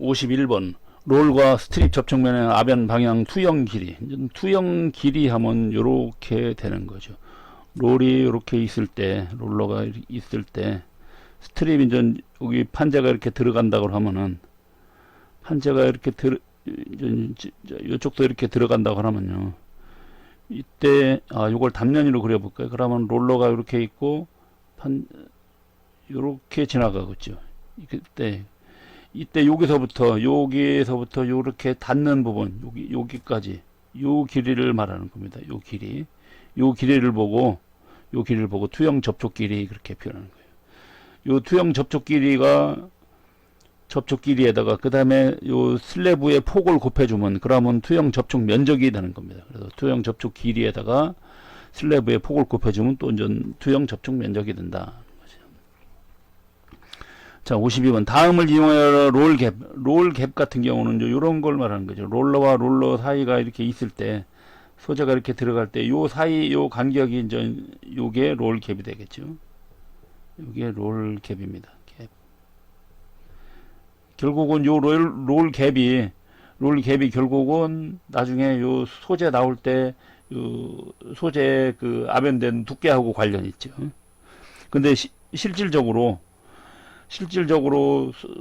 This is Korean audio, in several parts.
51번 롤과 스트립 접촉면의 아변 방향 투영 길이. 투영 길이 하면 요렇게 되는 거죠. 롤이 이렇게 있을 때, 롤러가 있을 때 스트립이 이제 여기 판재가 이렇게 들어간다고 하면은, 판재가 이렇게 이쪽도 이렇게 들어간다고 하면요, 이때 요걸 단면으로 그려볼까요? 그러면 롤러가 이렇게 있고 요렇게 지나가겠죠. 이때 여기서부터 요렇게 닿는 부분, 여기까지 요 길이를 말하는 겁니다. 요 길이를 보고 투영 접촉 길이 그렇게 표현하는 거예요. 요 투영 접촉 길이가 접촉 길이에다가 그 다음에 요 슬래브의 폭을 곱해주면 그러면 투영 접촉 면적이 되는 겁니다. 그래서 투영 접촉 길이에다가 슬래브의 폭을 곱해주면 또 이제 투영 접촉 면적이 된다. 자, 52번 다음을 이용하여 롤 갭 같은 경우는 이런 걸 말하는 거죠. 롤러와 롤러 사이가 이렇게 있을 때, 소재가 이렇게 들어갈 때 요 사이 요 간격이 이제 요게 롤 갭이 되겠죠. 요게 롤 갭입니다. 갭. 결국은 요 롤 갭이 결국은 나중에 요 소재 나올 때 요 소재 그 아변된 두께하고 관련이 있죠. 근데 실질적으로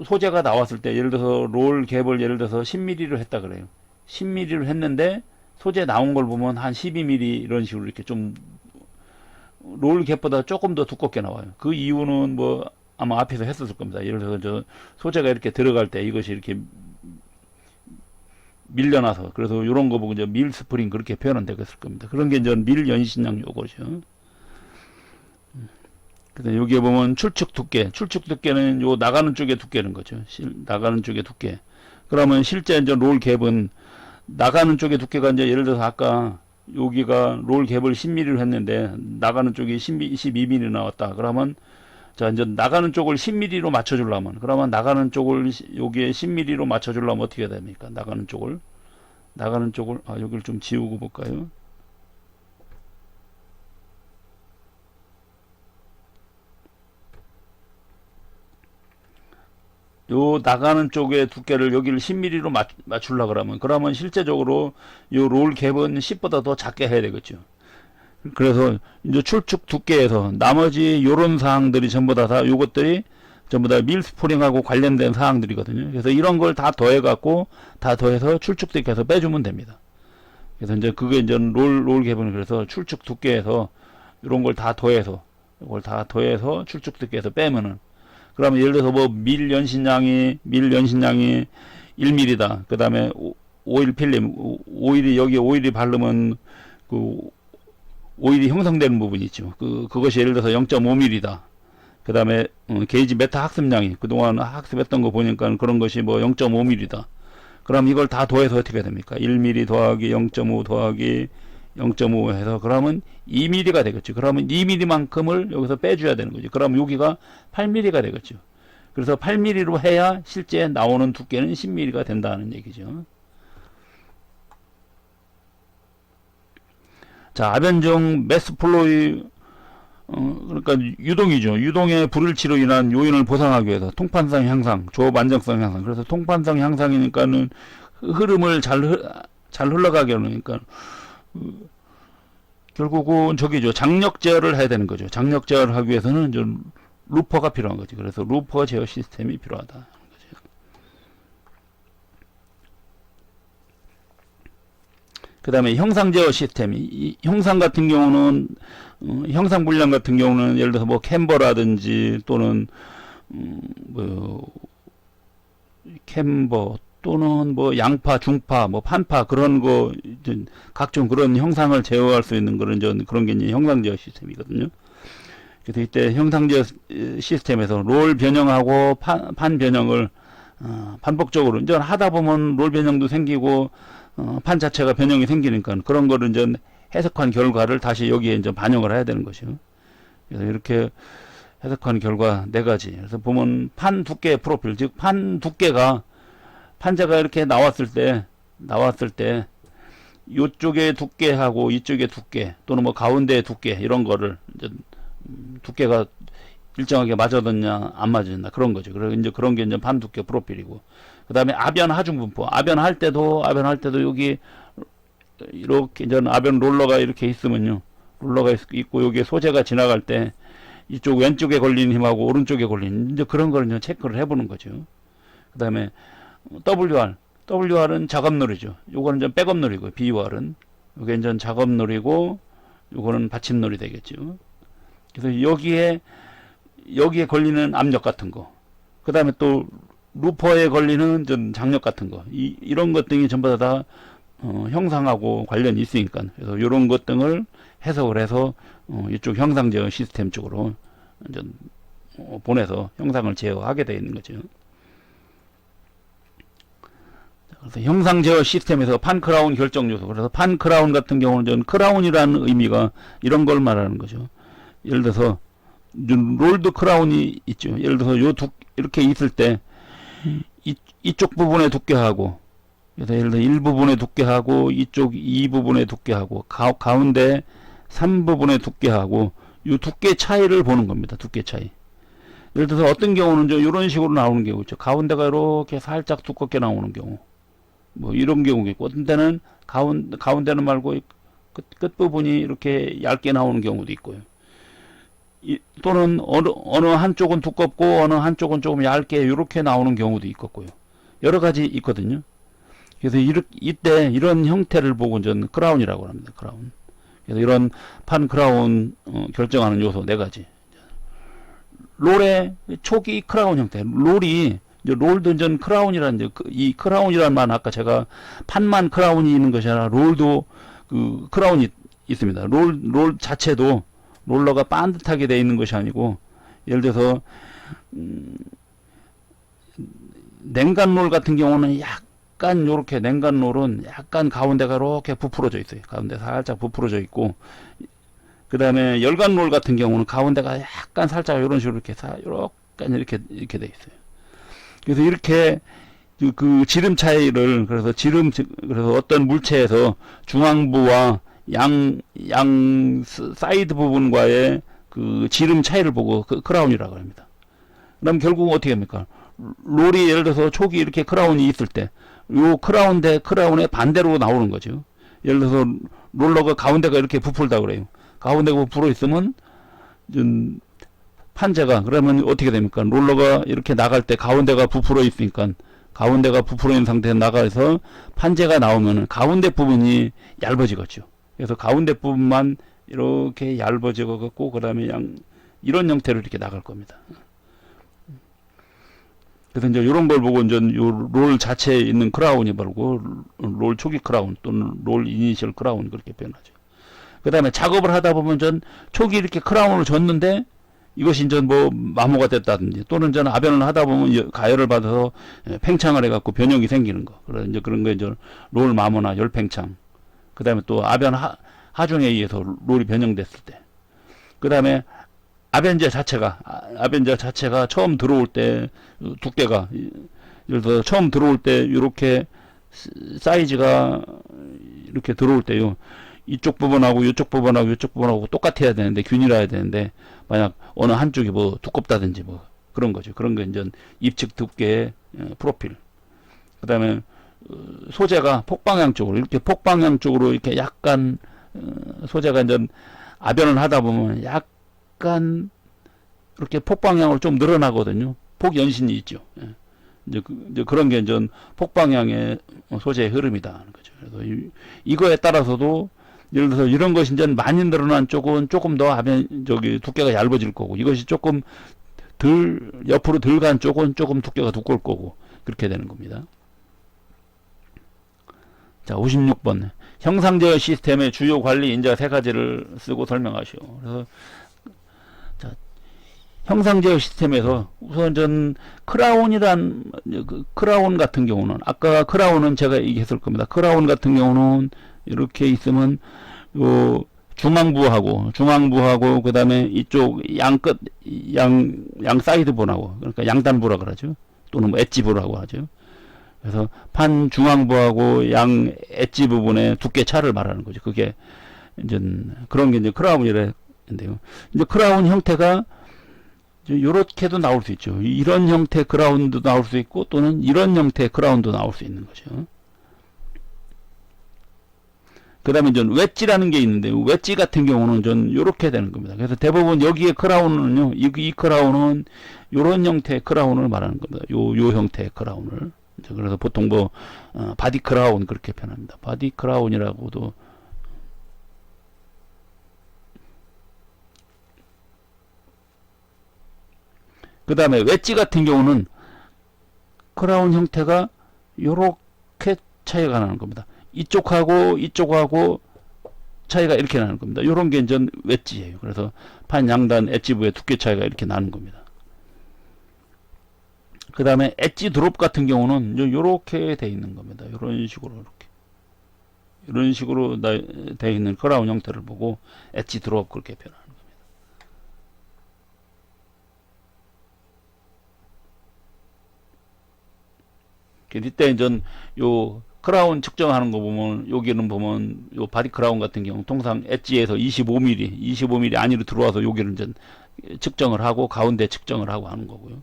소재가 나왔을 때, 예를 들어서 롤 갭을 예를 들어서 10mm로 했다 그래요. 10mm로 했는데 소재 나온 걸 보면 한 12mm 이런 식으로 이렇게 좀 롤 갭보다 조금 더 두껍게 나와요. 그 이유는 뭐 아마 앞에서 했었을 겁니다. 예를 들어서 저 소재가 이렇게 들어갈 때 이것이 이렇게 밀려나서, 그래서 이런 거 보고 이제 밀 스프링 그렇게 표현은 되겠을 겁니다. 그런 게 이제 밀 연신량 요거죠. 그래서 여기에 보면 출축 두께는 요 나가는 쪽의 두께는 거죠. 나가는 쪽의 두께. 그러면 실제 이제 롤 갭은 나가는 쪽의 두께가 이제 예를 들어서 아까 여기가 롤 갭을 10mm로 했는데 나가는 쪽이 12mm 나왔다. 그러면 자, 이제 나가는 쪽을 10mm로 맞춰주려면, 그러면 나가는 쪽을 여기에 10mm로 맞춰주려면 어떻게 해야 됩니까? 나가는 쪽을 여기를 좀 지우고 볼까요? 요 나가는 쪽의 두께를 여기를 10mm로 맞추려고 그러면 실제적으로 요 롤 갭은 10보다 더 작게 해야 되겠죠. 그래서 이제 출축 두께에서 나머지 요런 사항들이 전부 다 요것들이 전부 다 밀스프링하고 관련된 사항들이거든요. 그래서 이런 걸 다 더해서 출축 두께에서 빼주면 됩니다. 그래서 이제 그게 이제 롤 갭은 그래서 출축 두께에서 이런 걸 다 더해서 출축 두께에서 빼면은, 그러면 예를 들어서 뭐 밀 연신량이 1mm다. 그 다음에 오일 필름, 여기 오일이 바르면 그 오일이 형성되는 부분이 있죠. 그것이 예를 들어서 0.5mm다. 그 다음에 게이지 메타 학습량이 그동안 학습했던 거 보니까 그런 것이 뭐 0.5mm다. 그럼 이걸 다 더해서 어떻게 됩니까? 1mm 더하기 0.5 더하기 0.5 해서 그러면 2mm가 되겠죠. 그러면 2mm만큼을 여기서 빼줘야 되는 거죠. 그럼 여기가 8mm가 되겠죠. 그래서 8mm로 해야 실제 나오는 두께는 10mm가 된다는 얘기죠. 자, 아변종 매스 플로이, 그러니까 유동이죠. 유동의 불일치로 인한 요인을 보상하기 위해서 통판성 향상, 조업 안정성 향상. 그래서 통판성 향상이니까는 흐름을 잘 흘러가게 하니까 결국은 저기죠. 장력 제어를 해야 되는 거죠. 장력 제어를 하기 위해서는 좀 루퍼가 필요한 거죠. 그래서 루퍼 제어 시스템이 필요하다. 그 다음에 형상 제어 시스템. 이 형상 같은 경우는, 형상 불량 같은 경우는 예를 들어서 뭐 캠버라든지 또는, 캠버 또는 뭐 양파, 중파, 뭐 판파 그런 거, 각종 그런 형상을 제어할 수 있는 그런 게 이제 형상 제어 시스템이거든요. 그래서 이때 형상 제어 시스템에서 롤 변형하고 판 변형을, 반복적으로 이제 하다 보면 롤 변형도 생기고, 판 자체가 변형이 생기니까 그런 거를 이제 해석한 결과를 다시 여기에 이제 반영을 해야 되는 것이요. 그래서 이렇게 해석한 결과 4가지. 그래서 보면 판 두께 프로필, 즉 판 두께가 판자가 이렇게 나왔을 때 이쪽의 두께하고 이쪽의 두께 또는 뭐 가운데의 두께 이런 거를 이제 두께가 일정하게 맞아졌냐 안 맞아졌냐 그런 거죠. 그래서 이제 그런 게 이제 반두께 프로필이고, 그 다음에 아변 하중 분포. 아변할 때도 여기 이렇게 이제 아변 롤러가 이렇게 있으면요, 롤러가 있고 여기에 소재가 지나갈 때 이쪽 왼쪽에 걸리는 힘하고 오른쪽에 걸리는 이제 그런 걸 이제 체크를 해보는 거죠. 그 다음에 WR은 작업놀이죠. 요거는 이제 백업놀이고, BUR은 요게 이제 작업놀이고 요거는 받침놀이 되겠죠. 그래서 여기에 걸리는 압력 같은 거, 그 다음에 또 루퍼에 걸리는 좀 장력 같은 거, 이런 것 등이 전부 다 형상하고 관련이 있으니까, 그래서 이런 것 등을 해석을 해서 이쪽 형상 제어 시스템 쪽으로 이제 보내서 형상을 제어하게 되어 있는 거죠. 그래서 형상 제어 시스템에서 판크라운 결정 요소. 그래서 판크라운 같은 경우는 전 크라운이라는 의미가 이런 걸 말하는 거죠. 예를 들어서 롤드 크라운이 있죠. 예를 들어서 이렇게 있을 때 이쪽 부분의 두께하고, 그래서 예를 들어 1부분의 두께하고 이쪽 2부분의 두께하고 가운데 3부분의 두께하고 이 두께 차이를 보는 겁니다. 두께 차이. 예를 들어서 어떤 경우는 이런 식으로 나오는 경우 있죠. 가운데가 이렇게 살짝 두껍게 나오는 경우, 뭐 이런 경우가 있고, 어떤 때는 가운데는 말고 끝 부분이 이렇게 얇게 나오는 경우도 있고요. 또는 어느 한쪽은 두껍고 어느 한쪽은 조금 얇게 이렇게 나오는 경우도 있겠고요. 여러 가지 있거든요. 그래서 이때 이런 형태를 보고 저는 크라운이라고 합니다. 크라운. 그래서 이런 판 크라운 결정하는 요소 4가지. 롤의 초기 크라운 형태. 롤도 전 크라운이라는, 이 크라운이라는 말은 아까 제가 판만 크라운이 있는 것이 아니라 롤도 그 크라운이 있습니다. 롤 자체도 롤러가 반듯하게 되어 있는 것이 아니고, 예를 들어서 냉간롤 같은 경우는 약간 요렇게, 냉간롤은 약간 가운데가 이렇게 부풀어져 있어요. 가운데 살짝 부풀어져 있고, 그 다음에 열간롤 같은 경우는 가운데가 약간 살짝 이런 식으로 이렇게 돼 있어요. 그래서 이렇게 그 지름 차이를, 그래서 어떤 물체에서 중앙부와 양 사이드 부분과의 그 지름 차이를 보고 크라운이라고 합니다. 그럼 결국은 어떻게 합니까? 롤이 예를 들어서 초기 이렇게 크라운이 있을 때, 요 크라운 대 크라운의 반대로 나오는 거죠. 예를 들어서 롤러가 가운데가 이렇게 부풀다 그래요. 가운데가 부풀어 있으면 판재가, 그러면 어떻게 됩니까? 롤러가 이렇게 나갈 때 가운데가 부풀어 있으니까, 가운데가 부풀어 있는 상태에서 나가서 판재가 나오면 가운데 부분이 얇아지겠죠. 그래서 가운데 부분만 이렇게 얇아져 갖고, 그 다음에 이런 형태로 이렇게 나갈 겁니다. 그래서 이제 이런 걸 보고 이제 롤 자체에 있는 크라운이 바로 롤 초기 크라운 또는 롤 이니셜 크라운, 그렇게 표현하죠. 그 다음에 작업을 하다 보면 전 초기 이렇게 크라운을 줬는데 이것이 이제 뭐 마모가 됐다든지, 또는 저는 아변을 하다 보면 가열을 받아서 팽창을 해갖고 변형이 생기는 거. 그래서 이제 그런 거 이제 롤 마모나 열팽창. 그 다음에 또 아변 하중에 의해서 롤이 변형됐을 때. 그 다음에 아벤저 자체가 처음 들어올 때 두께가, 예를 들어 처음 들어올 때 이렇게 사이즈가 이렇게 들어올 때요, 이쪽 부분하고 이쪽 부분하고 똑같아야 되는데, 균일해야 되는데, 만약 어느 한쪽이 뭐 두껍다든지 뭐 그런 거죠. 그런 거 이제 입측 두께의 프로필. 그 다음에 소재가 폭방향 쪽으로 이렇게 약간 소재가 이제 아변을 하다 보면 약간 이렇게 폭방향으로 좀 늘어나거든요. 폭연신이 있죠. 이제 그런 게 이제 폭방향의 소재의 흐름이다 하는 거죠. 그래서 이거에 따라서도, 예를 들어서 이런 것이 이제 많이 늘어난 쪽은 조금 더 두께가 얇아질 거고, 이것이 조금 옆으로 덜 간 쪽은 조금 두께가 두꺼울 거고, 그렇게 되는 겁니다. 자, 56번. 형상제어 시스템의 주요 관리 인자 3가지를 쓰고 설명하시오. 그래서, 자, 형상제어 시스템에서 우선 크라운 같은 경우는, 아까 크라운은 제가 얘기했을 겁니다. 크라운 같은 경우는 이렇게 있으면 요 중앙부하고 그 다음에 이쪽 양 사이드 부하고, 그러니까 양단부라 그러죠. 또는 뭐 엣지부라고 하죠. 그래서 판 중앙부하고 양 엣지 부분의 두께 차를 말하는 거죠. 그게 이제 그런 게 이제 크라운이래는데요. 이제 크라운 형태가 요렇게도 나올 수 있죠. 이런 형태의 그라운드도 나올 수 있고 또는 이런 형태의 그라운드도 나올 수 있는 거죠. 그 다음에 전 웨지라는 게 있는데 웨지 같은 경우는 전 요렇게 되는 겁니다. 그래서 대부분 여기에 크라운은요, 이 크라운은 요런 형태의 크라운을 말하는 겁니다. 요 형태의 크라운을. 그래서 보통 뭐 바디 크라운 그렇게 표현합니다. 바디 크라운이라고도. 그 다음에 웨지 같은 경우는 크라운 형태가 요렇게 차이가 나는 겁니다. 이쪽하고 차이가 이렇게 나는 겁니다. 요런 게 이제 웨지예요. 그래서 판 양단 엣지부의 두께 차이가 이렇게 나는 겁니다. 그 다음에 엣지 드롭 같은 경우는 요렇게 돼 있는 겁니다. 요런 식으로 이런 식으로 돼 있는 크라운 형태를 보고 엣지 드롭 그렇게 표현하는 겁니다. 이때 이제 요 크라운 측정하는 거 보면 여기는 보면 요 바디 크라운 같은 경우 통상 엣지에서 25mm 안으로 들어와서 여기를 이제 측정을 하고 가운데 측정을 하고 하는 거고요.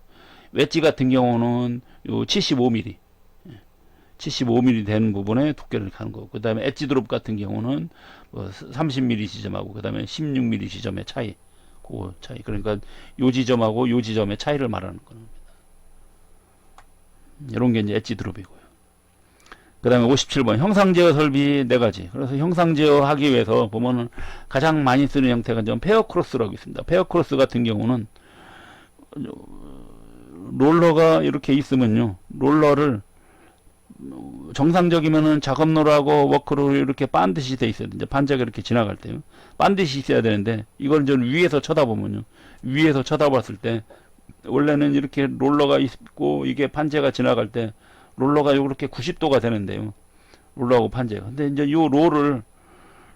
웨지 같은 경우는 요 75mm 되는 부분에 두께를 가는 거고, 그 다음에 엣지 드롭 같은 경우는 뭐 30mm 지점하고 그 다음에 16mm 지점의 차이, 그 차이. 그러니까 요 지점하고 요 지점의 차이를 말하는 겁니다. 이런 게 이제 엣지 드롭이고요. 그 다음에 57번 형상 제어 설비 4가지. 그래서 형상 제어 하기 위해서 보면은 가장 많이 쓰는 형태가 좀 페어 크로스라고 있습니다. 페어 크로스 같은 경우는 롤러가 이렇게 있으면요, 롤러를 정상적이면은 작업롤하고 워크롤이 이렇게 반드시 돼 있어야 돼요. 반자가 이렇게 지나갈 때요, 반드시 있어야 되는데 이걸 좀 위에서 쳐다보면요, 위에서 쳐다봤을 때 원래는 이렇게 롤러가 있고 이게 판재가 지나갈 때 롤러가 이렇게 90도가 되는데요, 롤러하고 판재가. 근데 이제 요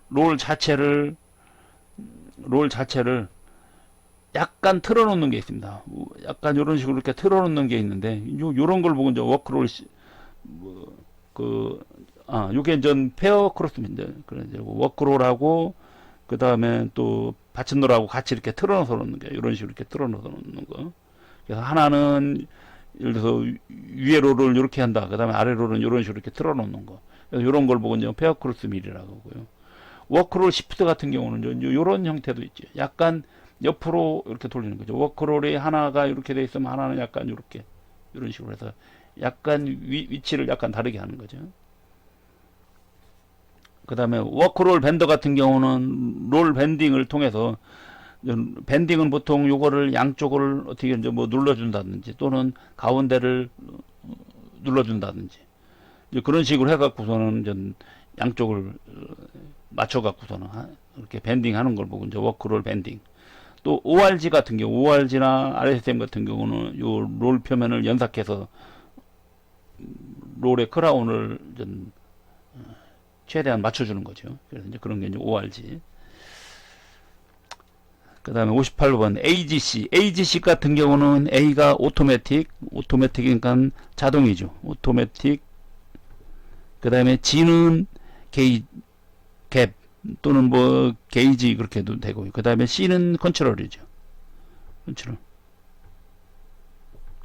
롤 자체를 약간 틀어놓는 게 있습니다. 약간 이런 식으로 이렇게 틀어놓는 게 있는데 요런 걸 보고 이제 워크롤 요게 이제 페어 크로스입니다. 그래서 워크롤하고 그 다음에 또 받침롤하고 같이 이렇게 틀어놓아서 놓는 게, 이런 식으로 이렇게 틀어놓아서 놓는 거. 그래서 하나는 예를 들어서 위에 롤을 이렇게 한다. 그 다음에 아래 롤은 이런 식으로 이렇게 틀어놓는 거. 그래서 이런 걸 보고 이제 페어 크로스 밀이라고 하고요. 워크롤 시프트 같은 경우는 이런 형태도 있죠. 약간 옆으로 이렇게 돌리는 거죠. 워크롤이 하나가 이렇게 돼 있으면 하나는 약간 이렇게, 이런 식으로 해서 약간 위치를 약간 다르게 하는 거죠. 그 다음에 워크롤 밴더 같은 경우는 롤 밴딩을 통해서, 밴딩은 보통 요거를 양쪽을 어떻게 이제 뭐 눌러준다든지 또는 가운데를 눌러준다든지 그런 식으로 해갖고서는 이제 양쪽을 맞춰갖고서는 이렇게 밴딩 하는 걸 보고 이제 워크롤 밴딩. 또 ORG 같은 경우, ORG나 RSM 같은 경우는 요 롤 표면을 연삭해서 롤의 크라운을 좀 최대한 맞춰주는 거죠. 그래서 이제 그런 게 이제 ORG. 그 다음에 58번 AGC. AGC 같은 경우는 A가 오토매틱이니까 자동이죠. 오토매틱. 그 다음에 G는 갭 또는 뭐 게이지 그렇게도 되고요. 그 다음에 C는 컨트롤이죠.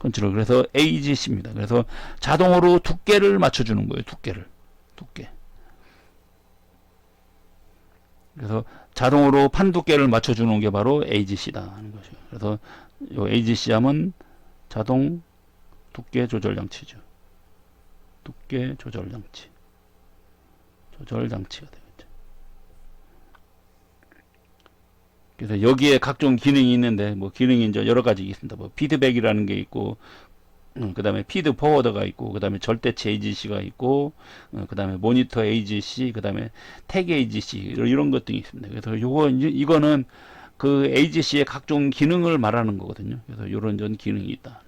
컨트롤. 그래서 AGC입니다. 그래서 자동으로 두께를 맞춰주는 거예요. 두께. 그래서 자동으로 판 두께를 맞춰주는 게 바로 AGC다 하는 것이죠. 그래서 요 AGC 하면 자동 두께 조절 장치죠. 두께 조절 장치가 되겠죠. 그래서 여기에 각종 기능이 있는데, 뭐 기능이 이제 여러 가지 있습니다. 뭐 피드백이라는 게 있고, 그 다음에 피드 포워더가 있고, 그 다음에 절대치 AGC가 있고, 그 다음에 모니터 AGC, 그 다음에 태그 AGC, 이런 것 등이 있습니다. 그래서 이거는 그 AGC의 각종 기능을 말하는 거거든요. 그래서 이런 전 기능이 있다.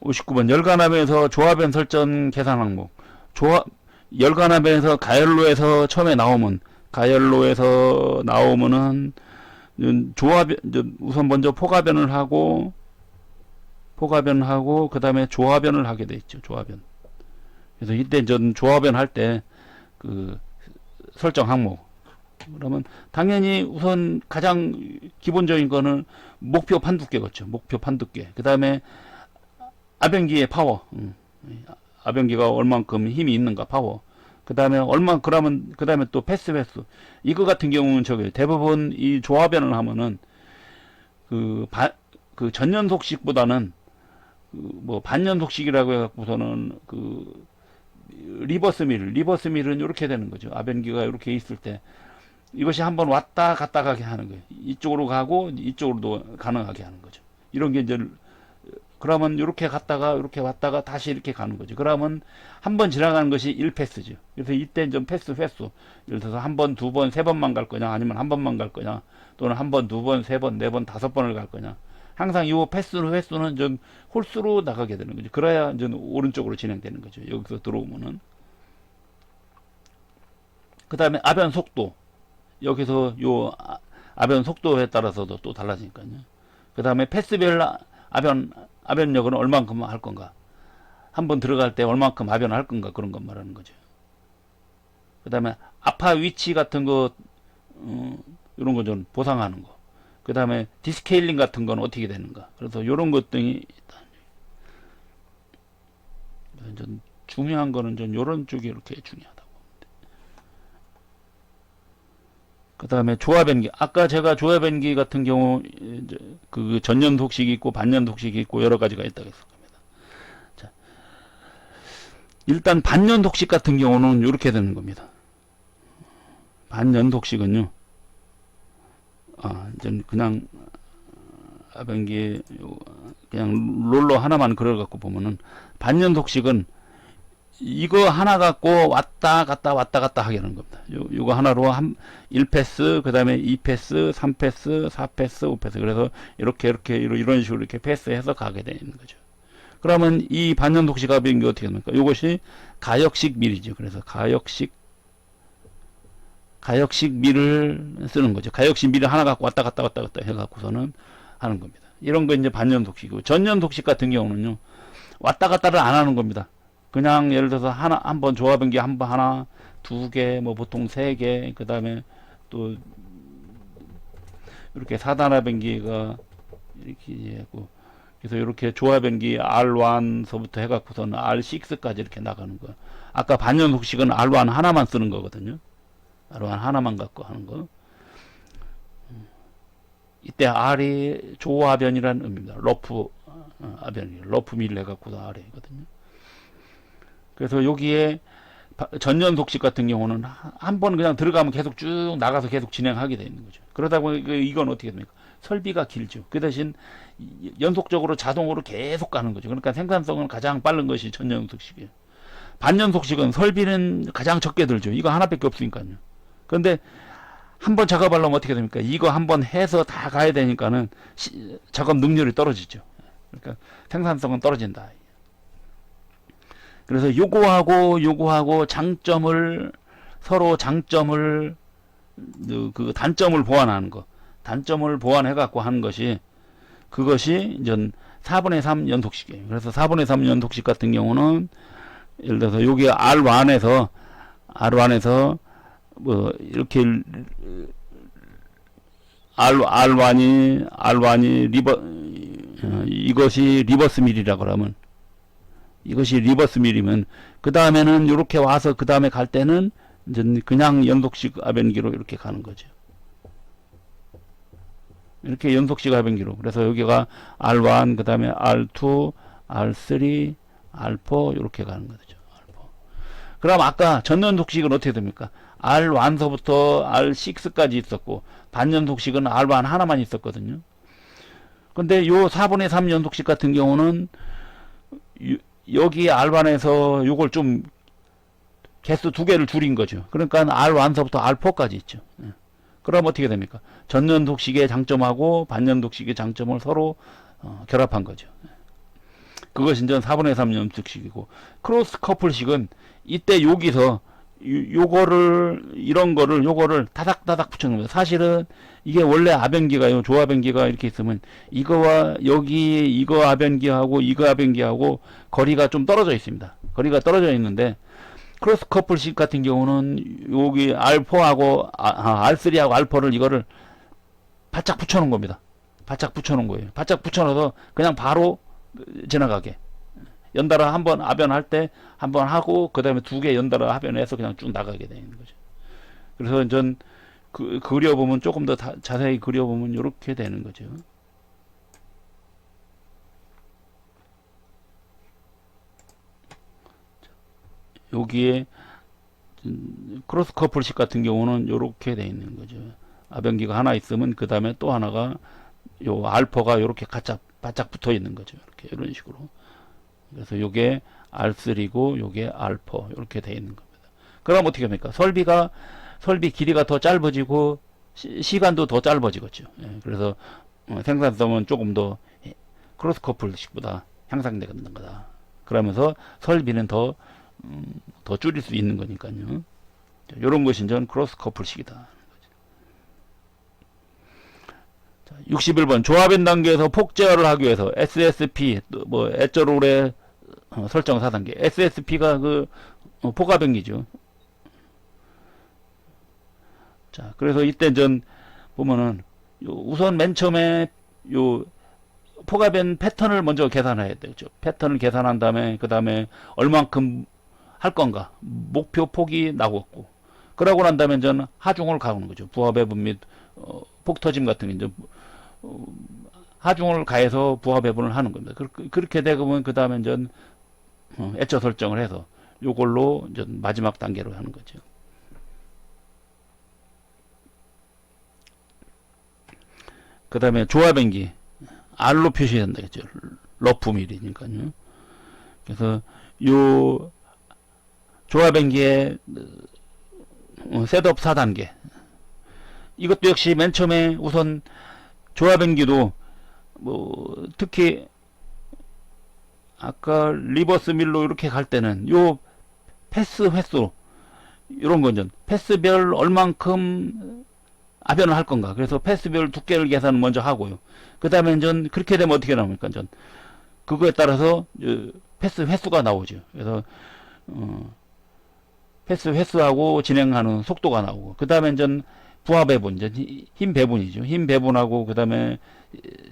59번 열간압에서 조합변 설정 계산 항목. 열간압에서 가열로에서 처음에 나오면은 우선 먼저 포가변을 하고 그 다음에 조합변을 하게 돼 있죠. 조합변. 그래서 이때 전 조합변 할 때 그 설정 항목, 그러면 당연히 우선 가장 기본적인 거는 목표 판두께겠죠. 목표 판두께. 그 다음에 아변기의 파워. 아변기가 얼만큼 힘이 있는가, 파워. 그 다음에 그러면, 그 다음에 또 패스 횟수. 이거 같은 경우는 대부분 이 조합변을 하면은, 그 전연속식보다는, 뭐, 반연속식이라고 해갖고서는, 리버스 밀은 이렇게 되는 거죠. 아변기가 이렇게 있을 때. 이것이 한번 왔다 갔다 가게 하는 거예요. 이쪽으로 가고, 이쪽으로도 가능하게 하는 거죠. 이런 게 이제, 그러면 이렇게 갔다가 이렇게 왔다가 다시 이렇게 가는 거죠. 그러면 한 번 지나가는 것이 1패스죠. 그래서 이때 좀 패스 횟수. 예를 들어서 한 번, 두 번, 세 번만 갈 거냐, 아니면 한 번만 갈 거냐, 또는 한 번, 두 번, 세 번, 네 번, 다섯 번을 갈 거냐. 항상 이 패스 횟수는 좀 홀수로 나가게 되는 거죠. 그래야 이제 오른쪽으로 진행되는 거죠. 여기서 들어오면은. 그 다음에 아변 속도. 여기서 아변 속도에 따라서도 또 달라지니까요. 그 다음에 패스별 아변력은 얼만큼 할 건가. 한번 들어갈 때 얼만큼 아변을 할 건가. 그런 것 말하는 거죠. 그 다음에 아파 위치 같은 거, 이런 거 좀 보상하는 거. 그 다음에 디스케일링 같은 건 어떻게 되는가. 그래서 이런 것 등이 있다. 좀 중요한 거는 좀 이런 쪽이 이렇게 중요하다고. 그 다음에 조합변기. 아까 제가 조합변기 같은 경우, 이제 그 전연속식이 있고, 반연속식이 있고, 여러 가지가 있다고 했을 겁니다. 자, 일단 반연속식 같은 경우는 이렇게 되는 겁니다. 반연속식은요, 이제 그냥, 아변기에, 그냥 롤러 하나만 그려갖고 보면은, 반연속식은 이거 하나 갖고 왔다 갔다 하게 하는 겁니다. 요거 하나로 1패스, 그 다음에 2패스, 3패스, 4패스, 5패스. 그래서 이런 식으로 이렇게 패스해서 가게 되는 거죠. 그러면 이 반연속식 아변기 어떻게 됩니까? 요것이 가역식 밀이죠. 그래서 가역식 밀을 쓰는 거죠. 가역식 밀을 하나 갖고 왔다 갔다 해갖고서는 하는 겁니다. 이런 거 이제 반연속식이고, 전연속식 같은 경우는요, 왔다 갔다를 안 하는 겁니다. 그냥 예를 들어서 한번 조합변기 하나, 두 개, 뭐 보통 세 개, 그 다음에 또 이렇게 4단 아변기가 이렇게 하고, 그래서 이렇게 조합변기 R1서부터 해갖고서는 R6까지 이렇게 나가는 거. 아까 반연속식은 R1 하나만 쓰는 거거든요. R1 하나만 갖고 하는 거. 이때 R이 조합변이라는 의미입니다. 러프 아변이, 러프 밀 해갖고서 R이거든요. 그래서 여기에 전연속식 같은 경우는 한 번 그냥 들어가면 계속 쭉 나가서 계속 진행하게 되는 거죠. 그러다 보니까 이건 어떻게 됩니까? 설비가 길죠. 그 대신 연속적으로 자동으로 계속 가는 거죠. 그러니까 생산성은 가장 빠른 것이 전연속식이에요. 반연속식은 설비는 가장 적게 들죠. 이거 하나밖에 없으니까요. 그런데 한번 작업하려면 어떻게 됩니까? 이거 한번 해서 다 가야 되니까는 작업 능률이 떨어지죠. 그러니까 생산성은 떨어진다. 그래서 요거하고 서로 장점을 그 단점을 보완하는 거. 단점을 보완해 갖고 하는 것이, 그것이 이제 4분의 3 연속식이에요. 그래서 4분의 3 연속식 같은 경우는 예를 들어서 여기 R1에서 뭐 이렇게 R1이 이것이 리버스 밀이라고 그러면, 이것이 리버스 밀이면 그 다음에는 이렇게 와서 그 다음에 갈 때는 이제 그냥 연속식 아변기로 이렇게 가는 거죠. 이렇게 연속식 아변기로. 그래서 여기가 R1, 그 다음에 R2, R3, R4 이렇게 가는 거죠. R4. 그럼 아까 전연속식은 어떻게 됩니까? R1서부터 R6까지 있었고, 반연속식은 R1 하나만 있었거든요. 근데 요 4분의 3 연속식 같은 경우는 여기 R1에서 요걸 좀 개수 두 개를 줄인 거죠. 그러니까 R1서부터 R4까지 있죠. 그럼 어떻게 됩니까? 전연속식의 장점하고 반연속식의 장점을 서로 결합한 거죠. 그것이 이제 4분의 3 연속식이고, 크로스 커플식은 이때 여기서 요거를 다닥다닥 붙여놓은 거예요. 사실은 이게 원래 아변기가요, 조아변기가 이렇게 있으면 이거와 여기 이거 아변기하고 이거 아변기하고 거리가 좀 떨어져 있습니다. 거리가 떨어져 있는데, 크로스 커플식 같은 경우는 여기 R4하고 R3하고 R4를 이거를 바짝 붙여놓은 겁니다. 바짝 붙여놓은 거예요. 바짝 붙여놓아서 그냥 바로 지나가게. 연달아 한번 압연할 때 한번 하고 그 다음에 두 개 연달아 압연해서 그냥 쭉 나가게 되는 거죠. 그래서 전 그려보면 조금 더 자세히 그려보면 이렇게 되는 거죠. 여기에 크로스 커플식 같은 경우는 이렇게 돼 있는 거죠. 압연기가 하나 있으면 그 다음에 또 하나가 요 알퍼가 이렇게 바짝 붙어 있는 거죠. 이렇게 이런 식으로. 그래서 요게 R3고 요게 알퍼 이렇게 돼 있는 겁니다. 그럼 어떻게 합니까? 설비 길이가 더 짧아지고 시간도 더 짧아지겠죠. 예, 그래서 생산성은 조금 더 크로스 커플식보다 향상되는 거다. 그러면서 설비는 더 줄일 수 있는 거니까요. 이런 것이 이제 크로스 커플식이다. 61번 조합인 단계에서 폭 제어를 하기 위해서 SSP 뭐 애저롤의 설정 4단계. SSP가 포가변기죠. 자, 그래서 이때 전 보면은 우선 맨 처음에 포가변 패턴을 먼저 계산해야 되죠. 패턴을 계산한 다음에 그 다음에 얼만큼 할 건가 목표 폭이 나왔고, 그러고 난 다음에 전 하중을 가는 거죠. 부하 배분 및 폭 터짐 같은 게 이제 하중을 가해서 부하 배분을 하는 겁니다. 그렇게 되면 그 다음에 이제 애처 설정을 해서 요걸로 이제 마지막 단계로 하는 거죠. 그 다음에 조합변기 R로 표시된다겠죠. 러프 밀이니까요. 그래서 요 조합변기의 셋업 4단계. 이것도 역시 맨 처음에 우선 조합변기도 특히 아까 리버스 밀로 이렇게 갈 때는 요 패스 횟수 이런 건 패스별 얼만큼 압연을 할 건가. 그래서 패스별 두께를 계산을 먼저 하고요. 그 다음에 전 그렇게 되면 어떻게 나옵니까? 전 그거에 따라서 패스 횟수가 나오죠. 그래서 패스 횟수하고 진행하는 속도가 나오고, 그 다음에 전 부하 배분, 이제 힘 배분이죠. 힘 배분하고 그 다음에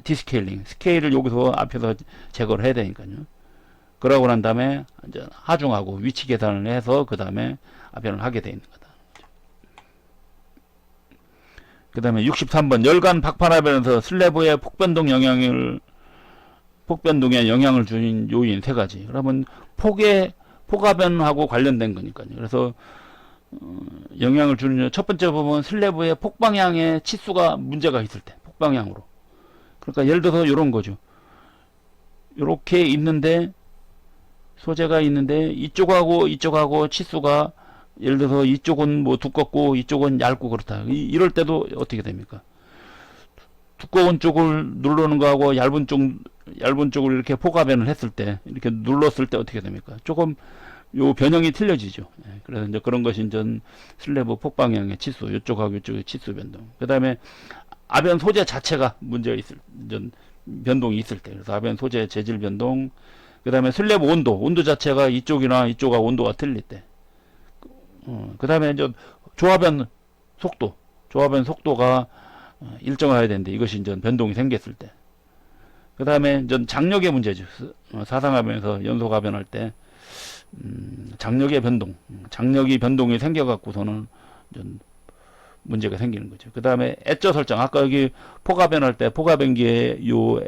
디스케일링, 스케일을 여기서 앞에서 제거를 해야 되니까요. 그러고 난 다음에 이제 하중하고 위치 계산을 해서 그 다음에 압연을 하게 돼 있는 거다. 그 다음에 63번 열간 박판 압연에서 슬래브의 폭변동에 영향을 주는 요인 3가지. 그러면 폭압연하고 관련된 거니까요. 그래서 영향을 주는 첫 번째 보면 슬래브의 폭방향의 치수가 문제가 있을 때, 폭방향으로. 그러니까 예를 들어서 이런 거죠. 이렇게 있는데 소재가 있는데 이쪽하고 치수가 예를 들어서 이쪽은 뭐 두껍고 이쪽은 얇고 그렇다. 이럴 때도 어떻게 됩니까? 두꺼운 쪽을 누르는 거하고 얇은 쪽을 이렇게 폭압연을 했을 때, 이렇게 눌렀을 때 어떻게 됩니까? 조금 요 변형이 틀려지죠. 예, 그래서 이제 그런 것이 이제 슬래브 폭방향의 치수, 이쪽하고 이쪽의 치수 변동. 그 다음에 압연 소재 자체가 문제가 변동이 있을 때, 그래서 압연 소재 재질 변동. 그 다음에 슬래브 온도 자체가 이쪽이나 이쪽과 온도가 틀릴 때. 그 다음에 이제 조합연 속도가 일정해야 되는데 이것이 이제 변동이 생겼을 때. 그 다음에 이제 장력의 문제죠. 사상압연에서 연속압연할 때 장력의 변동이 생겨갖고서는 문제가 생기는 거죠. 그 다음에 애저 설정. 아까 여기 폭압연할 때 폭압연기에 요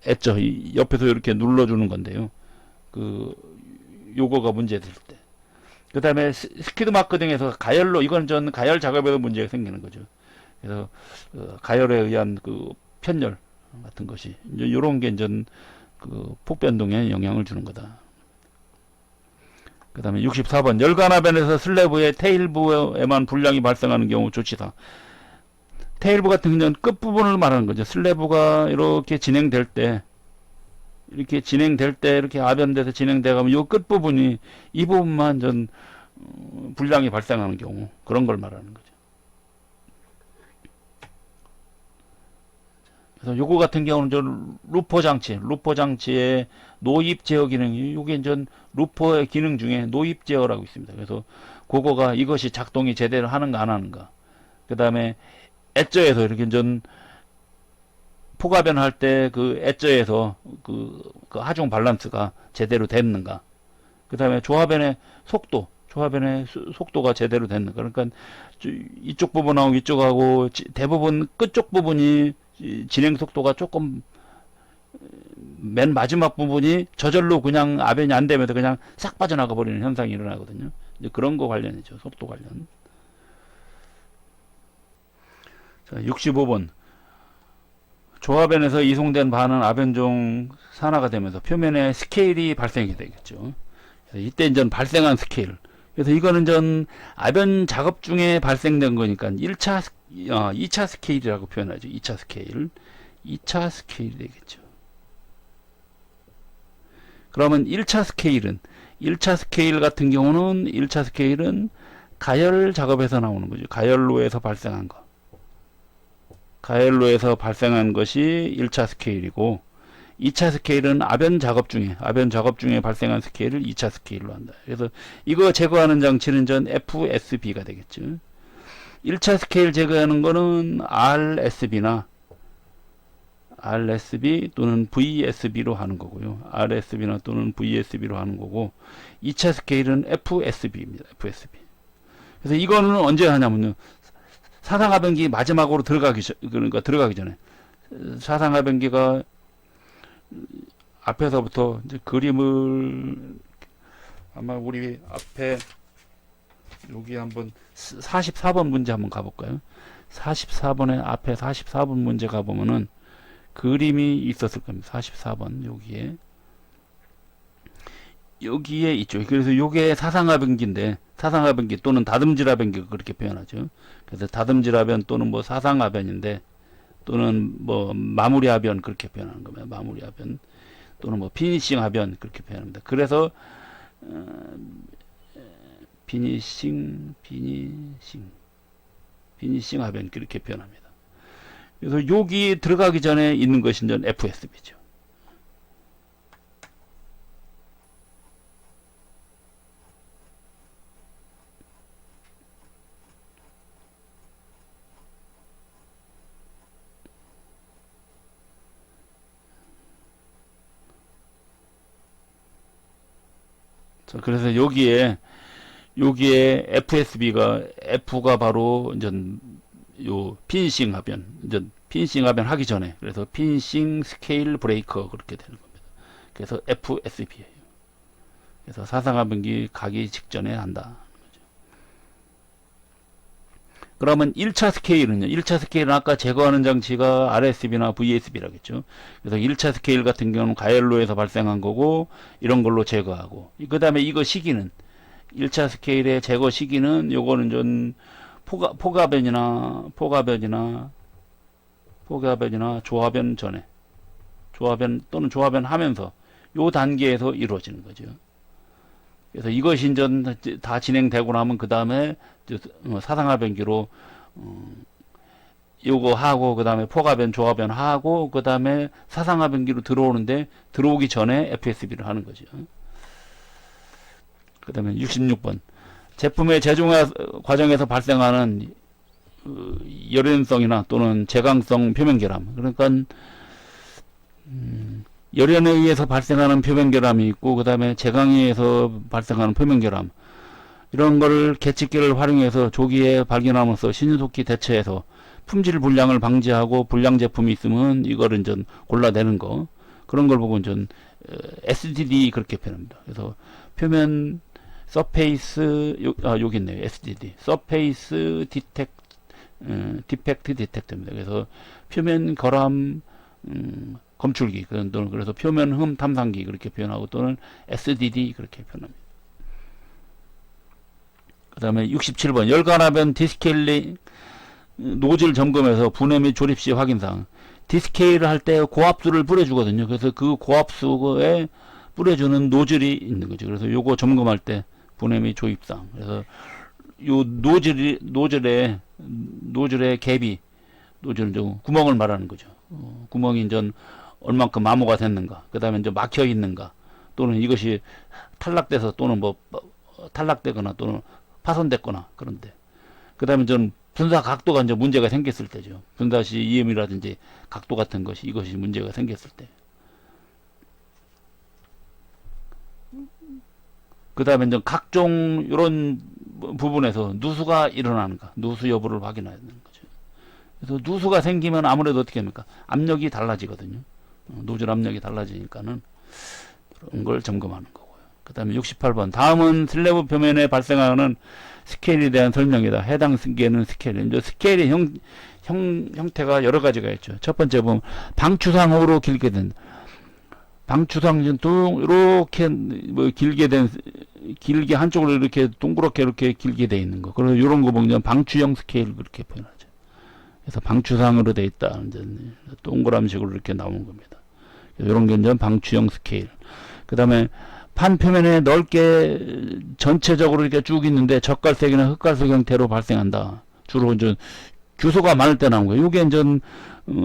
애저 옆에서 이렇게 눌러주는 건데요. 요거가 문제될 때. 그 다음에 스키드 마크 등에서 가열로, 이건 전 가열 작업에도 문제가 생기는 거죠. 그래서 가열에 의한 편열 같은 것이 이제 요런 게 이제 폭변동에 영향을 주는 거다. 그 다음에 64번 열간압연에서 슬래브의 테일부에만 불량이 발생하는 경우 조치다. 테일부 같은 경우는 끝부분을 말하는 거죠. 슬래브가 이렇게 진행될 때 이렇게 압연돼서 진행돼가면 요 끝부분이 이 부분만 전 불량이 발생하는 경우, 그런 걸 말하는 거죠. 그래서 요거 같은 경우는 저 루퍼 장치의 노입 제어 기능이, 요게 전 루퍼의 기능 중에 노입 제어라고 있습니다. 그래서 그거가 이것이 작동이 제대로 하는가 안 하는가. 그 다음에 엣저에서 이렇게 전 포가변 할 때 그 엣저에서 그 하중 밸런스가 제대로 됐는가. 그 다음에 조합변의 속도가 제대로 됐는가. 그러니까 이쪽 부분하고 이쪽하고 대부분 끝쪽 부분이 진행 속도가 조금, 맨 마지막 부분이 저절로 그냥 아변이 안 되면서 그냥 싹 빠져나가 버리는 현상이 일어나거든요. 이제 그런 거 관련이죠. 속도 관련. 자, 65번. 조합변에서 이송된 반은 아변종 산화가 되면서 표면에 스케일이 발생이 되겠죠. 그래서 이때 이제 발생한 스케일. 그래서 이거는 전 아변 작업 중에 발생된 거니까 2차 스케일이라고 표현하죠. 2차 스케일. 2차 스케일이 되겠죠. 그러면 1차 스케일 같은 경우는 1차 스케일은 가열 작업에서 나오는 거죠. 가열로에서 발생한 거. 가열로에서 발생한 것이 1차 스케일이고, 2차 스케일은 아변 작업 중에 발생한 스케일을 2차 스케일로 한다. 그래서 이거 제거하는 장치는 전 FSB가 되겠죠. 1차 스케일 제거하는 거는 RSB 또는 VSB로 하는 거고요. RSB나 또는 VSB로 하는 거고, 2차 스케일은 FSB입니다. FSB. 그래서 이거는 언제 하냐면요. 사상하변기 마지막으로 들어가기 전에, 사상하변기가 앞에서부터 이제 그림을, 아마 우리 앞에 여기 한번 44번 문제 한번 가볼까요? 44번에 앞에 44번 문제 가보면은 그림이 있었을 겁니다. 44번 여기에 있죠. 그래서 요게 사상하변기인데, 사상하변기 또는 다듬질하변기가 그렇게 표현하죠. 그래서 다듬질하변 또는 뭐 사상하변인데, 또는 뭐 마무리하변 그렇게 표현하는 겁니다. 마무리하변 또는 뭐 피니싱하변 그렇게 표현합니다. 그래서 피니싱하변 그렇게 표현합니다. 그래서 여기 들어가기 전에 있는 것이 이제 FSB죠. 자, 그래서 여기에 F가 바로 이제 요 피니싱 하변 하기 전에, 그래서 피니싱 스케일 브레이커 그렇게 되는 겁니다. 그래서 FSB예요. 그래서 사상하변기 가기 직전에 한다. 그러면 1차 스케일은요. 1차 스케일은 아까 제거하는 장치가 RSB나 VSB라겠죠. 그래서 1차 스케일 같은 경우는 가열로에서 발생한 거고, 이런 걸로 제거하고, 그 다음에 이거 시기는, 1차 스케일의 제거 시기는 요거는 좀 포가변이나 조합변 전에, 조합변 또는 조합변 하면서 요 단계에서 이루어지는 거죠. 그래서 이것이 이제 다 진행되고 나면 그 다음에 사상하변기로 요거 하고, 그 다음에 포가변, 조합변 하고, 그 다음에 사상하변기로 들어오는데, 들어오기 전에 FSB를 하는 거죠. 그 다음에 66번. 제품의 제조 과정에서 발생하는 열연성이나 또는 제강성 표면결함. 그러니까 열연에 의해서 발생하는 표면결함이 있고, 그 다음에 제강에 의해서 발생하는 표면결함, 이런 걸 계측기를 활용해서 조기에 발견함으로써 신속히 대처해서 품질 불량을 방지하고, 불량 제품이 있으면 이거를 이제 골라내는 거, 그런 걸 보고 이제 SDD 그렇게 표현합니다. 그래서 표면 서페이스, 여기 있네요. SDD 서페이스 디펙트 디텍터입니다. 그래서 표면 결함 검출기, 또는 그래서 표면 흠 탐상기 그렇게 표현하고, 또는 SDD 그렇게 표현합니다. 그 다음에 67번. 열간하변 디스케일링 노즐 점검에서 분해 및 조립 시 확인사항. 디스케일을 할 때 고압수를 뿌려주거든요. 그래서 그 고압수에 뿌려주는 노즐이 있는 거죠. 그래서 요거 점검할 때 분해 및 조립사항. 그래서 요 노즐의 갭이, 노즐 구멍을 말하는 거죠. 구멍이 이제 얼만큼 마모가 됐는가, 그 다음에 이제 막혀 있는가, 또는 이것이 탈락돼서 또는 뭐 탈락되거나 또는 파손됐거나 그런데, 그 다음에 좀 분사 각도가 이제 문제가 생겼을 때죠. 분사시 이음이라든지 각도 같은 것이 이것이 문제가 생겼을 때. 그 다음에 이제 각종 이런 부분에서 누수가 일어나는가, 누수 여부를 확인해야 되는 거죠. 그래서 누수가 생기면 아무래도 어떻게 합니까? 압력이 달라지거든요. 노즐 압력이 달라지니까는 그런 걸 점검하는 거고요. 그 다음에 68번. 다음은 슬래브 표면에 발생하는 스케일에 대한 설명이다. 해당 스케일은 스케일. 이제 스케일의 형태가 여러 가지가 있죠. 첫 번째 보면 방추상으로 길게 된, 방추상 이렇게 뭐 길게 한쪽으로 이렇게 동그랗게 이렇게 길게 돼 있는 거. 그래서 이런 거 보면 방추형 스케일 그렇게 표현하죠. 그래서 방추상으로 돼 있다. 이제 동그람식으로 이렇게 나오는 겁니다. 이런 게 이제 방추형 스케일. 그 다음에 판 표면에 넓게 전체적으로 이렇게 쭉 있는데 젓갈색이나 흑갈색 형태로 발생한다. 주로 이제 규소가 많을 때 나온 거예요. 이게 이제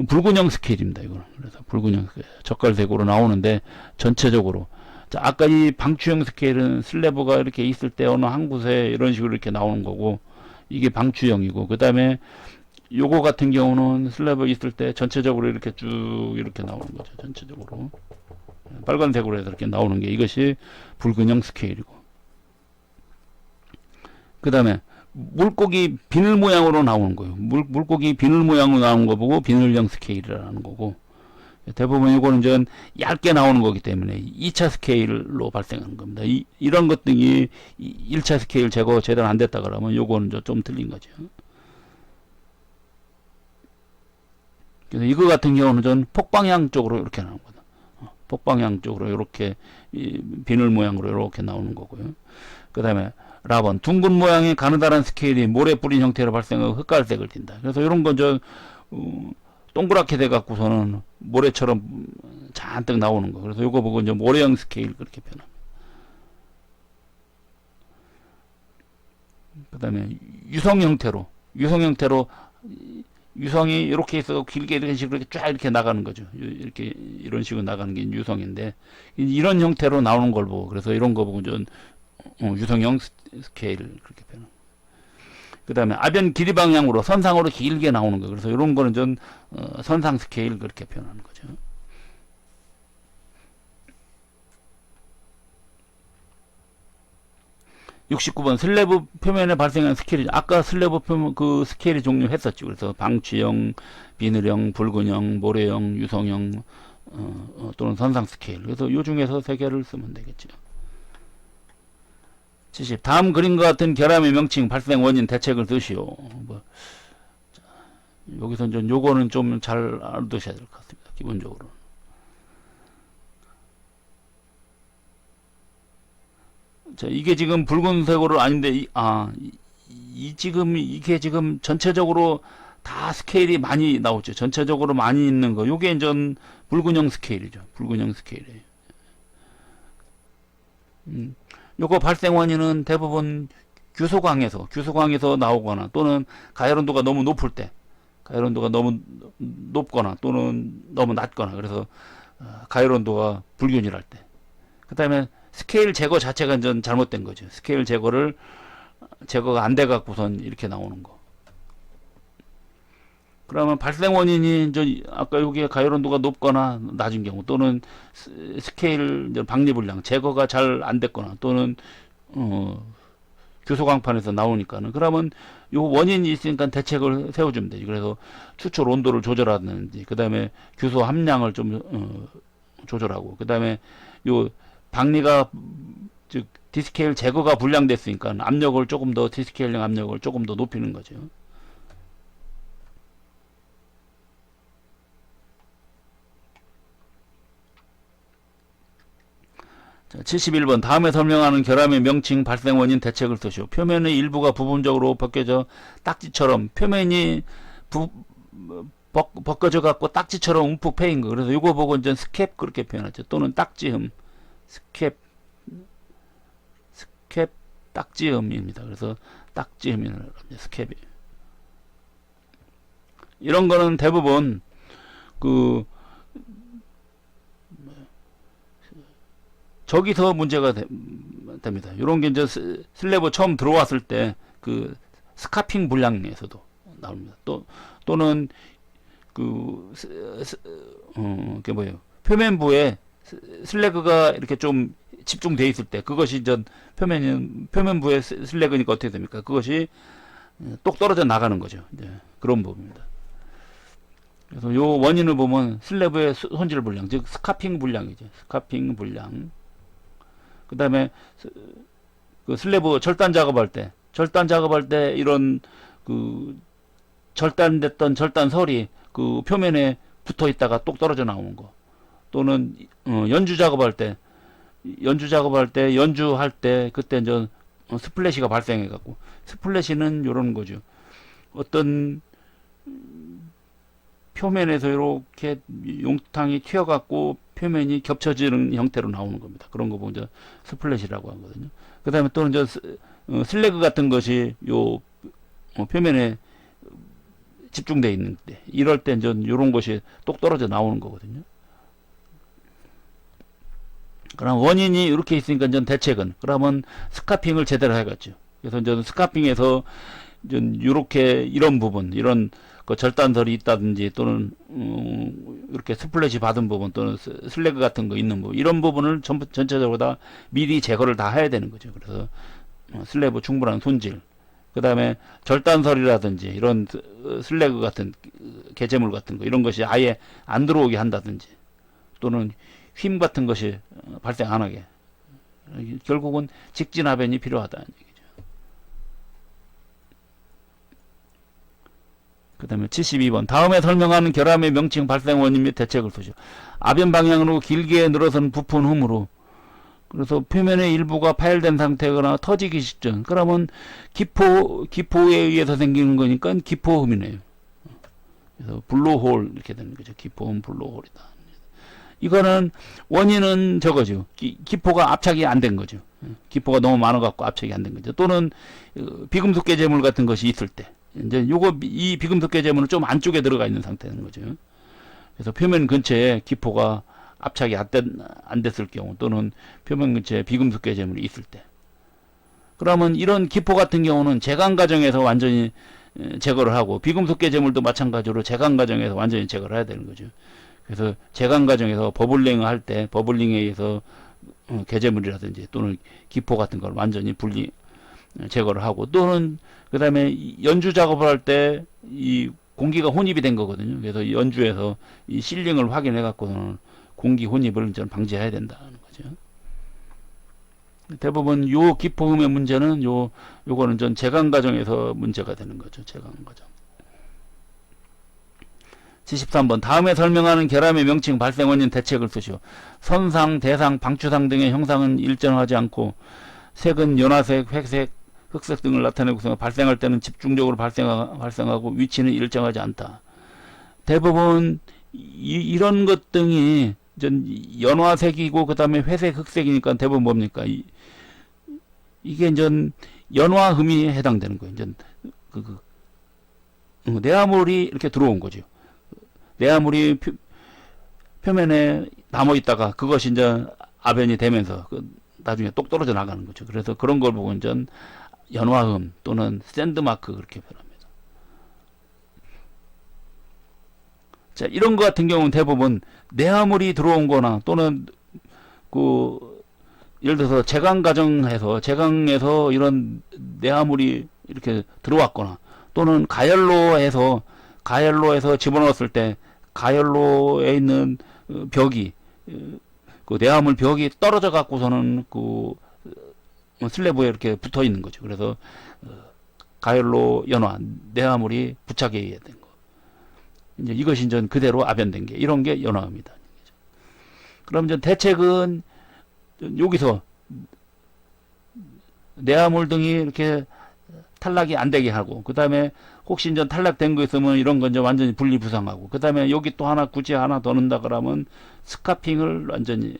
붉은형 스케일입니다. 이거는. 그래서 붉은형 스케일, 젓갈색으로 나오는데 전체적으로. 자, 아까 이 방추형 스케일은 슬래브가 이렇게 있을 때 어느 한 곳에 이런 식으로 이렇게 나오는 거고, 이게 방추형이고, 그 다음에 요거 같은 경우는 슬래브 있을 때 전체적으로 이렇게 쭉 이렇게 나오는 거죠. 전체적으로. 빨간색으로 해서 이렇게 나오는 게 이것이 붉은형 스케일이고, 그 다음에 물고기 비늘 모양으로 나오는 거예요. 물고기 비늘 모양으로 나오는 거 보고 비늘형 스케일이라는 거고, 대부분 이거는 이제 얇게 나오는 거기 때문에 2차 스케일로 발생하는 겁니다. 이런 것들이 1차 스케일 제거 제대로 안 됐다 그러면 요거는 좀 틀린 거죠. 그래서 이거 같은 경우는 전 폭방향 쪽으로 이렇게 나오는 거다. 폭방향 쪽으로 이렇게 비늘 모양으로 이렇게 나오는 거고요. 그 다음에 라번, 둥근 모양의 가느다란 스케일이 모래 뿌린 형태로 발생하고 흑갈색을 띈다. 그래서 이런 건 동그랗게 돼 갖고서는 모래처럼 잔뜩 나오는 거. 그래서 이거 보고 이제 모래형 스케일 그렇게 표현합니다. 그 다음에 유성 형태로 유성이 이렇게 해서 길게 이런 식으로 쫙 이렇게 나가는 거죠. 이렇게 이런 식으로 나가는 게 유성인데, 이런 형태로 나오는 걸 보고, 그래서 이런 거 보고 좀 유성형 스케일을 그렇게 표현합니다. 그 다음에 아변 길이 방향으로 선상으로 길게 나오는 거예요. 그래서 이런 거는 좀 선상 스케일 그렇게 표현하는 거죠. (69번) 슬래브 표면에 발생한 스케일이, 아까 슬래브 표면 그 스케일의 종류 했었죠. 그래서 방추형, 비늘형, 붉은형, 모래형, 유성형, 또는 선상 스케일. 그래서 요 중에서 세 개를 쓰면 되겠죠. 70. 다음 그림과 같은 결함의 명칭, 발생 원인, 대책을 쓰시오. 자, 여기서 이제 요거는 좀 잘 알아두셔야 될 것 같습니다. 기본적으로. 자, 이게 지금 붉은색으로 아닌데, 지금 이게 지금 전체적으로 다 스케일이 많이 나오죠. 전체적으로 많이 있는 거. 요게 이제 붉은형 스케일이죠. 붉은형 스케일이에요. 요거 발생 원인은 대부분 규소광에서 나오거나, 또는 가열온도가 너무 높을 때, 가열온도가 너무 높거나 또는 너무 낮거나, 그래서 가열온도가 불균일할 때. 그 다음에 스케일 제거 자체가 전 잘못된 거죠. 스케일 제거가 안 돼 갖고선 이렇게 나오는 거. 그러면 발생 원인이 이제 아까 여기에 가열온도가 높거나 낮은 경우, 또는 스케일 방리불량 제거가 잘 안 됐거나, 또는 규소광판에서 나오니까는, 그러면 요 원인이 있으니까 대책을 세워주면 되지. 그래서 추출 온도를 조절하든지, 그 다음에 규소 함량을 좀 조절하고, 그 다음에 요 방리가 즉 디스케일 제거가 불량됐으니까 압력을 조금 더, 디스케일링 압력을 조금 더 높이는 거죠. 자, 71번. 다음에 설명하는 결함의 명칭, 발생 원인, 대책을 쓰시오. 표면의 일부가 부분적으로 벗겨져 딱지처럼, 표면이 벗겨져 갖고 딱지처럼 움푹 패인 거. 그래서 이거 보고 이제 스캡 그렇게 표현하죠. 또는 딱지흠. 스캡 딱지흠입니다. 그래서 딱지흠이라고 합니다. 스캡이. 이런 거는 대부분 그 저기서 문제가 됩니다. 이런 게 이제 슬래브 처음 들어왔을 때 그 스카핑 불량에서도 나옵니다. 또는 그 그게 뭐예요? 표면부에 슬래그가 이렇게 좀 집중돼 있을 때, 그것이 이제 표면부의 슬래그니까 어떻게 됩니까? 그것이 똑 떨어져 나가는 거죠. 이제 그런 부분입니다. 그래서 요 원인을 보면 슬래브의 손질 불량, 즉 스카핑 불량이죠. 스카핑 불량. 그 다음에 그 슬래브 절단 작업할 때 이런 그 절단됐던 절단설이 그 표면에 붙어 있다가 똑 떨어져 나오는 거. 또는 연주 작업할 때 연주할 때 그때 이제 스플래시가 발생해 갖고, 스플래시는 요런 거죠. 어떤 표면에서 이렇게 용탕이 튀어 갖고 표면이 겹쳐지는 형태로 나오는 겁니다. 그런 거 보면 이제 스플래시라고 하거든요. 그다음에 또는 이제 슬래그 같은 것이 요 표면에 집중되어 있는데, 이럴 때 이제 요런 것이 똑 떨어져 나오는 거거든요. 그럼 원인이 이렇게 있으니까 이제 대책은, 그러면 스카핑을 제대로 해갔죠. 그래서 이제 스카핑에서 이제 이렇게 이런 부분, 이런 그 절단설이 있다든지, 또는 이렇게 스플래시 받은 부분, 또는 슬래그 같은 거 있는 부분, 이런 부분을 전부 전체적으로 다 미리 제거를 다 해야 되는 거죠. 그래서 슬래브 충분한 손질, 그 다음에 절단설이라든지 이런 슬래그 같은 개재물 같은 거, 이런 것이 아예 안 들어오게 한다든지, 또는 휨 같은 것이 발생 안 하게, 결국은 직진 하변이 필요하다는 얘기죠. 그 다음에 72번, 다음에 설명하는 결함의 명칭, 발생 원인 및 대책을 쓰죠. 아변 방향으로 길게 늘어선 부푼 흠으로, 그래서 표면의 일부가 파열된 상태거나 터지기 직전, 그러면 기포에 의해서 생기는 거니까 기포흠이네요. 그래서 블로홀 이렇게 되는 거죠. 기포흠 블로홀이다. 이거는 원인은 저거죠. 기포가 압착이 안 된 거죠. 기포가 너무 많아갖고 압착이 안 된 거죠. 또는 비금속 개재물 같은 것이 있을 때, 이제 이 비금속 개재물은 좀 안쪽에 들어가 있는 상태인 거죠. 그래서 표면 근처에 기포가 압착이 안 됐을 경우, 또는 표면 근처에 비금속 개재물이 있을 때, 그러면 이런 기포 같은 경우는 제강 과정에서 완전히 제거를 하고, 비금속 개재물도 마찬가지로 제강 과정에서 완전히 제거를 해야 되는 거죠. 그래서 제강 과정에서 버블링을 할 때, 버블링에 의해서 개재물이라든지 또는 기포 같은 걸 완전히 제거를 하고, 또는 그 다음에 연주 작업을 할 때 이 공기가 혼입이 된 거거든요. 그래서 연주에서 이 실링을 확인해 갖고는 공기 혼입을 저는 방지해야 된다는 거죠. 대부분 요 기포음의 문제는 요거는 전 제강 과정에서 문제가 되는 거죠. 제강 과정. 73번, 다음에 설명하는 결함의 명칭, 발생 원인, 대책을 쓰시오. 선상, 대상, 방추상 등의 형상은 일정하지 않고 색은 연화색, 회색, 흑색 등을 나타내고 발생할 때는 집중적으로 발생하고 위치는 일정하지 않다. 대부분 이런 것 등이 연화색이고 그 다음에 회색, 흑색이니까 대부분 뭡니까? 이게 이제 연화음이 해당되는 거예요. 이제 내화물이 이렇게 들어온 거죠. 내화물이 표면에 남아 있다가 그것이 이제 아변이 되면서 나중에 똑 떨어져 나가는 거죠. 그래서 그런 걸 보고 이제 연화음 또는 샌드마크 그렇게 표현합니다. 자, 이런 것 같은 경우는 대부분 내화물이 들어온 거나, 또는 예를 들어서 제강에서 이런 내화물이 이렇게 들어왔거나, 또는 가열로에서 집어넣었을 때 가열로에 있는 벽이, 그 내화물 벽이 떨어져 갖고서는 슬래브에 이렇게 붙어 있는 거죠. 그래서 가열로 연화, 내화물이 부착에 의해 된 거. 이제 이것이 이제 그대로 아변된 게, 이런 게 연화음이다. 그럼 이제 대책은 여기서 내화물 등이 이렇게 탈락이 안 되게 하고, 그 다음에 혹시 이제 탈락된 거 있으면 이런 건 이제 완전히 분리부상하고, 그 다음에 여기 또 굳이 하나 더 넣는다 그러면 스카핑을 완전히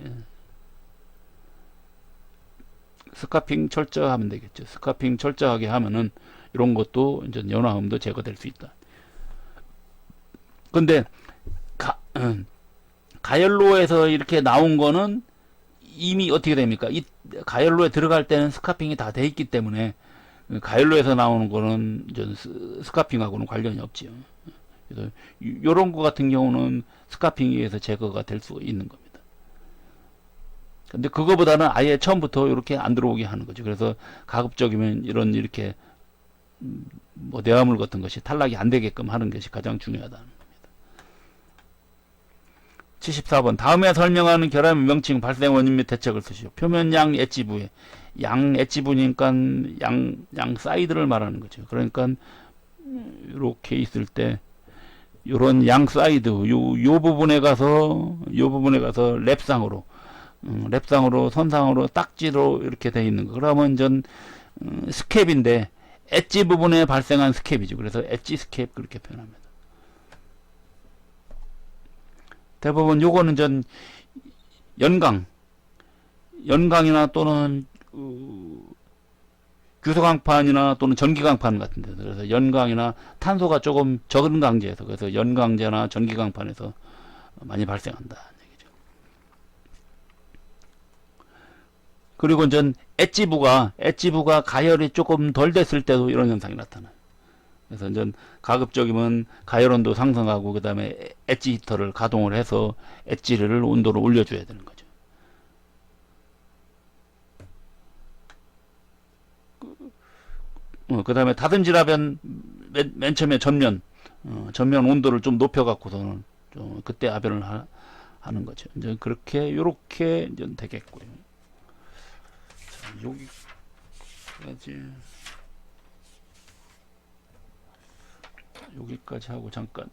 스카핑 철저하면 되겠죠. 스카핑 철저하게 하면은 이런 것도 이제 연화음도 제거될 수 있다. 근데 가열로에서 이렇게 나온 거는 이미 어떻게 됩니까? 이 가열로에 들어갈 때는 스카핑이 다 돼 있기 때문에 가열로에서 나오는 거는 스카핑하고는 관련이 없지요. 그래서 요런 거 같은 경우는 스카핑에 의해서 제거가 될 수 있는 겁니다. 근데 그거보다는 아예 처음부터 이렇게 안 들어오게 하는 거죠. 그래서 가급적이면 이런 이렇게 뭐 내화물 같은 것이 탈락이 안 되게끔 하는 것이 가장 중요하다는 겁니다. 74번 다음에 설명하는 결함의 명칭, 발생 원인 및 대책을 쓰시오. 표면 양 엣지부에 양 엣지부니까 양 사이드를 말하는 거죠. 그러니까 이렇게 있을 때 요런 양 사이드 요 부분에 가서 랩상으로 선상으로 딱지로 이렇게 돼 있는 거. 그러면 전 스캡인데 엣지 부분에 발생한 스캡이죠. 그래서 엣지 스캡 그렇게 표현합니다. 대부분 요거는 전 연강이나 또는 규소강판이나 또는 전기강판 같은 데서, 그래서 연강이나 탄소가 조금 적은 강제에서, 그래서 연강제나 전기강판에서 많이 발생한다 얘기죠. 그리고 전 엣지부가 가열이 조금 덜 됐을 때도 이런 현상이 나타나요. 그래서 전 가급적이면 가열온도 상승하고 그 다음에 엣지 히터를 가동을 해서 엣지를 온도를 올려줘야 되는 거죠. 그 다음에 다듬질하면 맨 처음에 전면 온도를 좀 높여갖고서는 좀 그때 아변을 하는 거죠. 이제 그렇게 요렇게 이제 되겠고요. 자, 여기까지 하고 잠깐.